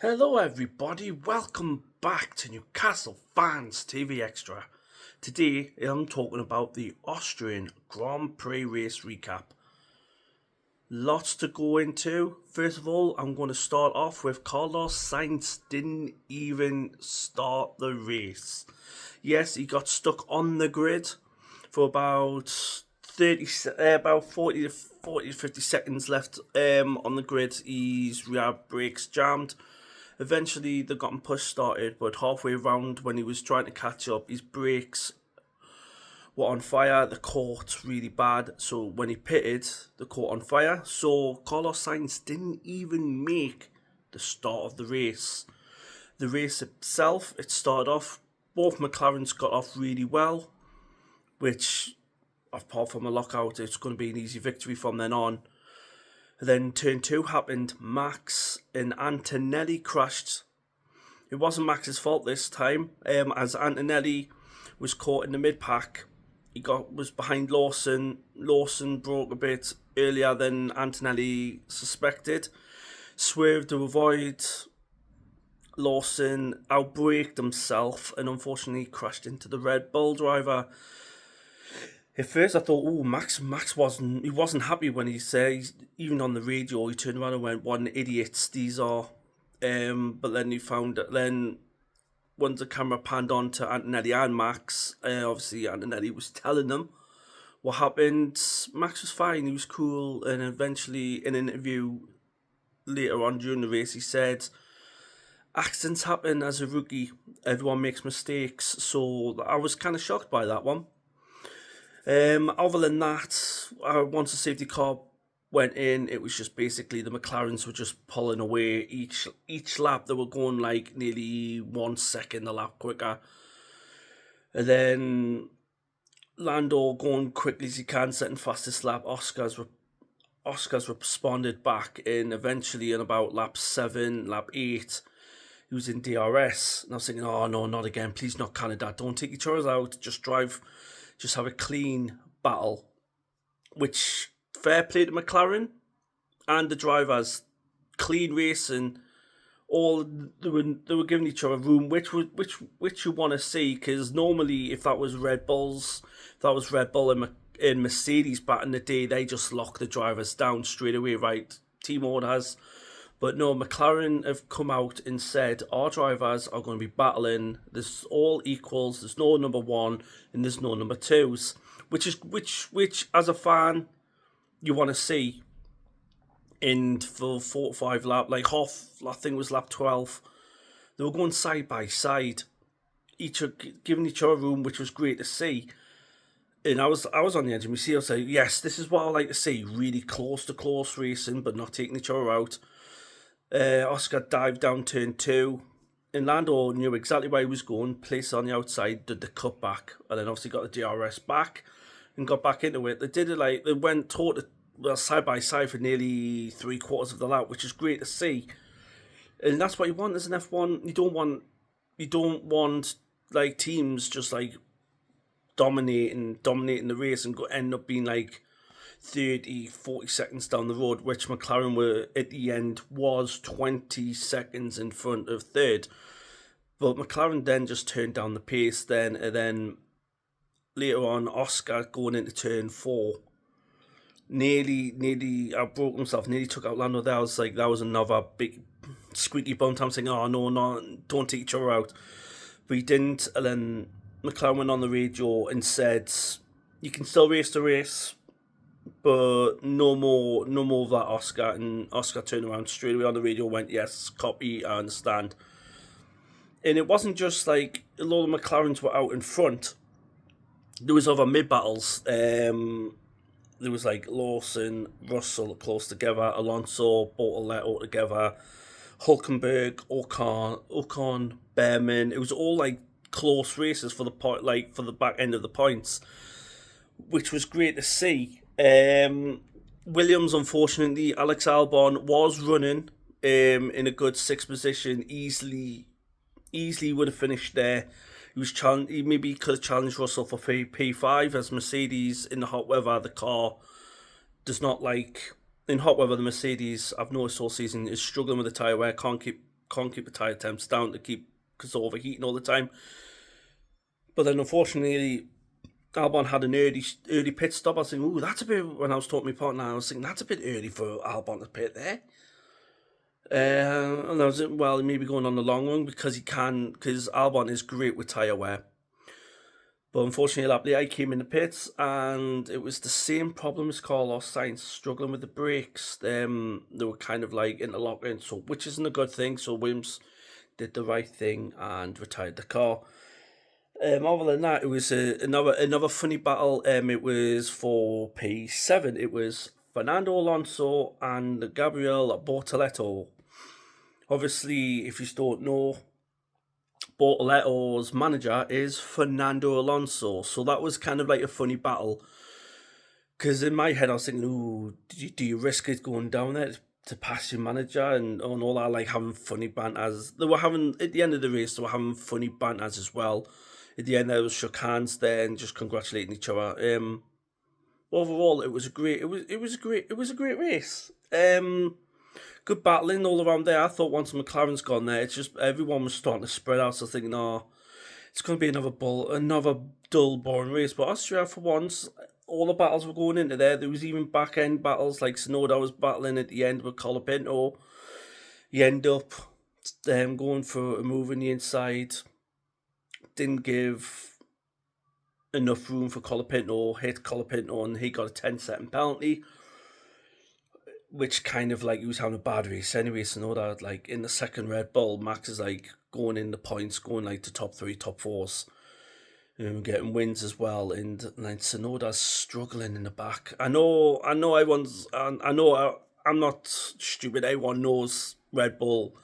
Hello, everybody. Welcome back to Newcastle Fans TV Extra. Today, I'm talking about the Austrian Grand Prix race recap. Lots to go into. First of all, I'm going to start off with Carlos Sainz didn't even start the race. Yes, he got stuck on the grid for about 40 to 50 seconds left on the grid. His rear brakes jammed. Eventually, they got him push started, but halfway around when he was trying to catch up, his brakes were on fire. The caught really bad, so when he pitted, the caught on fire. So Carlos Sainz didn't even make the start of the race. The race itself, it started off. Both McLarens got off really well, which, apart from a lockout, it's going to be an easy victory from then on. Then turn two happened. Max and Antonelli crashed. It wasn't Max's fault this time, as Antonelli was caught in the mid pack. He was behind Lawson. Lawson broke a bit earlier than Antonelli suspected. Swerved to avoid Lawson, outbraked himself, and unfortunately crashed into the Red Bull driver. At first, I thought, Max wasn't happy when he said, even on the radio, he turned around and went, "What an idiots these are." But then he found that then, once the camera panned on to Antonelli and Max, obviously Antonelli was telling them what happened. Max was fine, he was cool, and eventually, in an interview later on during the race, he said, "Accidents happen as a rookie, everyone makes mistakes," so I was kind of shocked by that one. Other than that, once the safety car went in, it was just basically the McLarens were just pulling away each lap. They were going like nearly 1 second a lap quicker. And then Lando going quickly as he can, setting fastest lap. Oscars responded back, and eventually in about lap 7, lap 8, he was in DRS. And I was thinking, oh no, not again, please not Canada. Don't take each other out, just drive. Just have a clean battle, which fair play to McLaren and the drivers. Clean racing, all they were giving each other room, which you want to see, because normally if that was Red Bull and Mercedes back in the day, they just lock the drivers down straight away, right? Team orders. But no, McLaren have come out and said our drivers are going to be battling. There's all equals. There's no number one and there's no number twos, which as a fan you want to see. And for 45 lap, like half, I think it was lap 12, they were going side by side, giving each other room, which was great to see. And I was on the edge of my seat. I was like, yes, this is what I like to see. Really close to close racing, but not taking each other out. Oscar dived down turn 2, and Lando knew exactly where he was going, placed on the outside, did the cut back, and then obviously got the DRS back and got back into it. They did it like they went side by side for nearly 3/4 of the lap, which is great to see. And that's what you want as an F1. You don't want like teams just like dominating the race and end up being like 30, 40 seconds down the road, which McLaren were at the end was 20 seconds in front of third. But McLaren then just turned down the pace then, and then later on, Oscar going into turn 4 nearly broke himself, nearly took out Lando. That was another big squeaky bum. I'm saying, oh no, don't take each other out. But he didn't, and then McLaren went on the radio and said, you can still race the race, but no more of that, Oscar. And Oscar turned around straight away on the radio and went, yes, copy, I understand. And it wasn't just like a lot of McLarens were out in front. There was other mid-battles. There was like Lawson, Russell close together, Alonso, Bortoletto together, Hulkenberg, Ocon, Behrman. It was all like close races for the back end of the points, which was great to see. Williams, unfortunately, Alex Albon was running in a good 6th position, easily would have finished there. He maybe could have challenged Russell for P5, as Mercedes in the hot weather, the car does not like. In hot weather, the Mercedes, I've noticed all season, is struggling with the tyre wear, can't can't keep the tyre temps down to keep because overheating all the time. But then unfortunately, Albon had an early pit stop. I was thinking, ooh, that's a bit. When I was talking to my partner, I was thinking that's a bit early for Albon to pit there. And I was well, he may be going on the long run because Albon is great with tyre wear. But unfortunately, I came in the pits and it was the same problem as Carlos Sainz, struggling with the brakes. They were kind of like interlocking, which isn't a good thing. So Williams did the right thing and retired the car. Other than that, it was another funny battle. It was for P7. It was Fernando Alonso and Gabriel Bortoleto. Obviously, if you don't know, Bortoletto's manager is Fernando Alonso, so that was kind of like a funny battle. Because in my head, I was thinking, "Ooh, do you risk it going down there to pass your manager and all that, like having funny banters?" They were having at the end of the race, they were having funny banters as well. At the end, there was shook hands there and just congratulating each other. Overall, it was a great race. Good battling all around there. I thought once McLaren's gone there, it's just everyone was starting to spread out. So I was thinking, it's going to be another dull, boring race. But Austria, for once, all the battles were going into there. There was even back end battles, like Tsunoda was battling at the end with Colapinto. You end up going for a move in the inside. Didn't give enough room for Colapinto. Hit Colapinto, and he got a 10-second penalty. Which kind of like he was having a bad race anyway. So that like in the second Red Bull, Max is like going in the points, going like to top 3, top 4s, getting wins as well. And like Tsunoda's struggling in the back. I know. I'm not stupid. Everyone knows Red Bull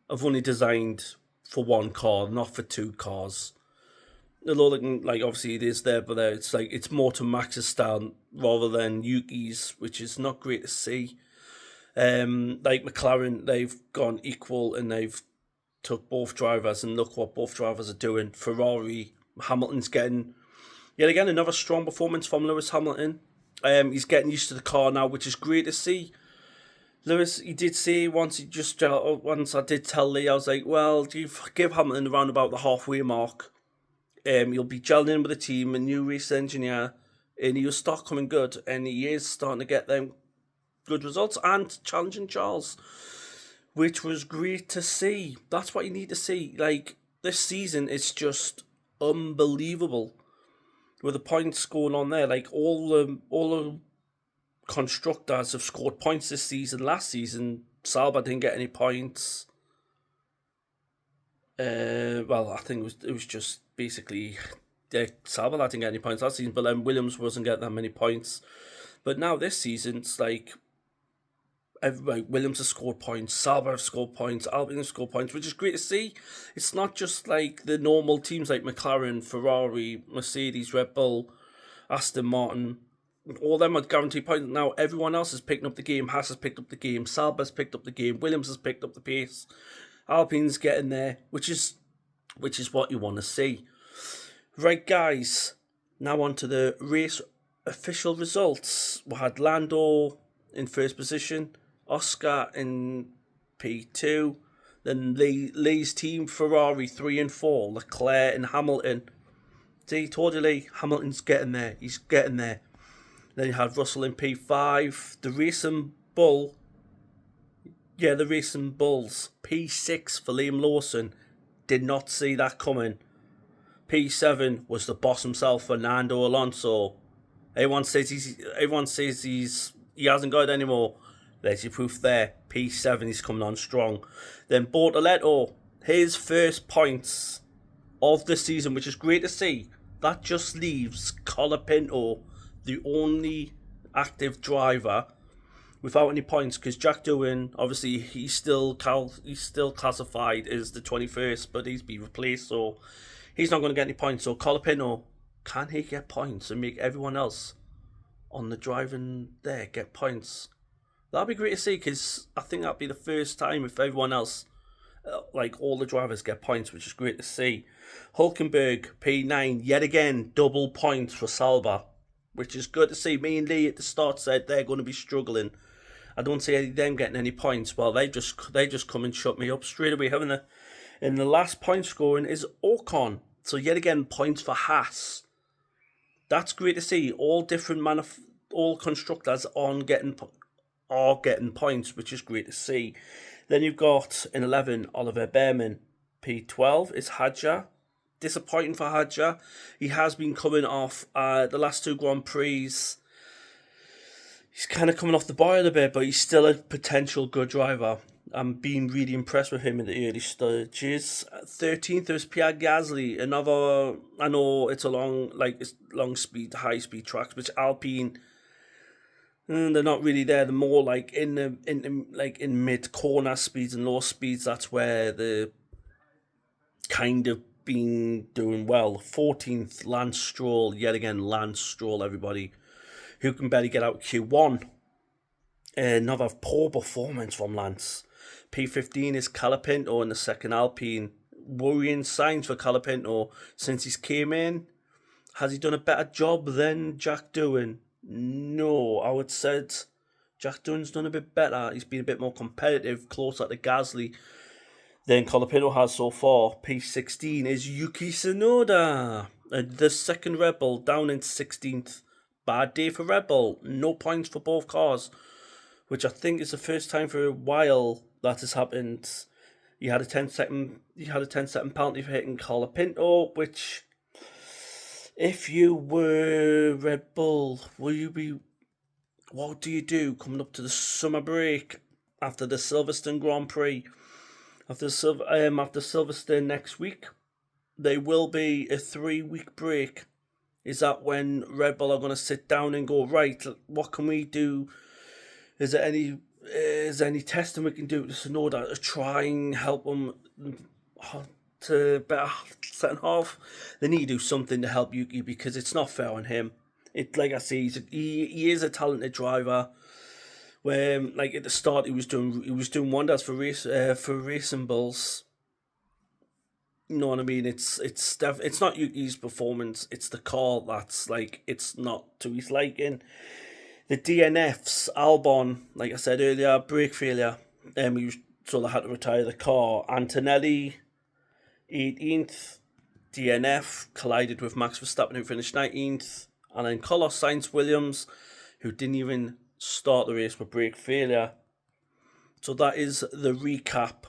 have only designed for one car, not for 2 cars. Although like obviously it is there, but it's like it's more to Max's style rather than Yuki's, which is not great to see. Like McLaren, they've gone equal and they've took both drivers, and look what both drivers are doing. Ferrari, Hamilton's getting yet again another strong performance from Lewis Hamilton. He's getting used to the car now, which is great to see. Lewis, he did say once I did tell Lee, I was like, well, do you give Hamilton around about the halfway mark? You'll be gelling in with the team, a new race engineer, and he'll start coming good. And he is starting to get them good results and challenging Charles, which was great to see. That's what you need to see. Like, this season, it's just unbelievable with the points going on there. Like, all the constructors have scored points this season. Last season, Sauber didn't get any points. Well, I think it was just basically Sauber that didn't get any points last season, but then Williams wasn't getting that many points. But now this season, it's like Williams has scored points, Sauber have scored points, Alpine have scored points, which is great to see. It's not just like the normal teams like McLaren, Ferrari, Mercedes, Red Bull, Aston Martin. All them are guaranteed points. Now everyone else is picking up the game. Haas has picked up the game. Sauber has picked up the game. Williams has picked up the pace. Alpine's getting there, which is what you want to see. Right, guys. Now on to the race official results. We had Lando in first position, Oscar in P2, then Lee's team Ferrari 3 and 4, Leclerc and Hamilton. See, told you Lee, Hamilton's getting there. He's getting there. Then you had Russell in P5, the Racing Bulls, P6 for Liam Lawson. Did not see that coming. P7 was the boss himself, Fernando Alonso. Everyone says he hasn't got it anymore. There's your proof there. P7, he's coming on strong. Then Bortoleto, his first points of the season, which is great to see. That just leaves Colapinto, the only active driver without any points, because Jack Doohan, obviously, he's still classified as the 21st, but he's been replaced, so he's not going to get any points. So Colapinto, can he get points and make everyone else on the driving there get points? That'd be great to see, because I think that'd be the first time if everyone else, like all the drivers, get points, which is great to see. Hulkenberg, P9, yet again, double points for Sauber, which is good to see. Me and Lee at the start said they're going to be struggling. I don't see them getting any points. Well, they just come and shut me up straight away, haven't they? And the last point scoring is Ocon. So yet again, points for Haas. That's great to see. All different all constructors are getting points, which is great to see. Then you've got in 11 Oliver Behrman. P12 is Hadjar. Disappointing for Hadjar. He has been coming off the last 2 Grand Prix. He's kind of coming off the boil a bit, but he's still a potential good driver. I'm being really impressed with him in the early stages. 13th is Pierre Gasly. Another, I know it's long speed, high speed tracks, which Alpine, they're not really there. They're more like in mid corner speeds and low speeds. That's where the kind of been doing well. 14th, Lance Stroll. Yet again, Lance Stroll, everybody. Who can barely get out Q1. Another poor performance from Lance. P15 is Colapinto in the second Alpine. Worrying signs for Colapinto since he's came in. Has he done a better job than Jack Doohan? No, I would say Jack Doohan's done a bit better. He's been a bit more competitive, closer to Gasly than Colapinto has so far. P16 is Yuki Tsunoda. The second Red Bull down in 16th. Bad day for Red Bull. No points for both cars, which I think is the first time for a while that has happened. You had a 10-second penalty for hitting Colapinto, which, if you were Red Bull, what do you do coming up to the summer break after the Silverstone Grand Prix? After Silverstone next week, there will be a 3-week break. Is that when Red Bull are going to sit down and go, right, what can we do? Is there any testing we can do to Tsunoda to try and help them to better second half? They need to do something to help Yuki because it's not fair on him. Like I say, he is a talented driver. Where at the start he was doing wonders for racing bulls. You know what I mean? It's not Yuki's performance. It's the car that's it's not to his liking. The DNFs, Albon, like I said earlier, brake failure. So they had to retire the car. Antonelli, 18th, DNF, collided with Max Verstappen, who finished 19th. And then Carlos Sainz Williams, who didn't even start the race with brake failure. So that is the recap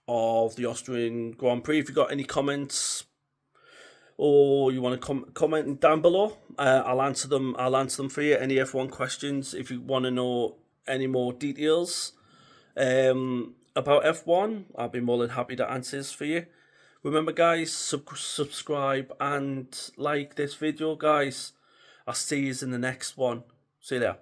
of the Austrian Grand Prix. If you've got any comments or you want to comment down below, I'll answer them for you. Any F1 questions, if you want to know any more details about F1, I'll be more than happy to answer for you. Remember guys, subscribe and like this video guys. I'll see you in the next one. See you there.